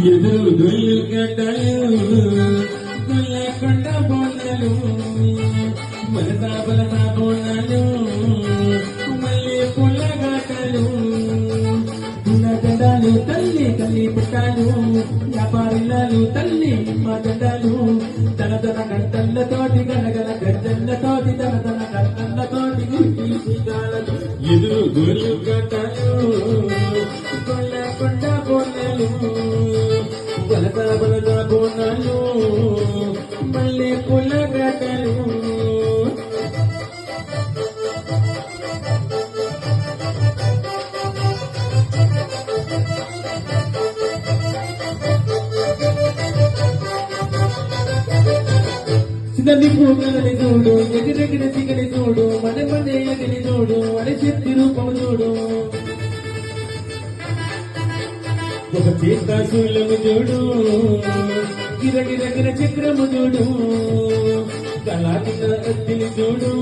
ఎదురు దొల్లు గడ్డలు దొల్లకొండ బోనలు బలదా బోనలు మళ్ళీ పుల్ల గడ్డలు దండాలు తల్లి తల్లి పుట్టాలు వ్యాపారులు తల్లి మా దండాలు తన గంటలతోటి గనగల గడ్డలతోటి తన గంటలతోటి ఎదురు దొల్లు గడ్డలు దొల్లకొండ బోనలు బలదా బోనాలు మళ్ళీ పుల్ల గడ్డలు సిగని పూగలని చూడు ఎగిరెగిన సిగని చూడు మన ఎగిరి చూడు అని శక్తి రూపము చూడు ఒక చేస్తాశూలము చూడు గిరగిరగిర చక్రము చూడు కళాకిన అద్దిని చూడు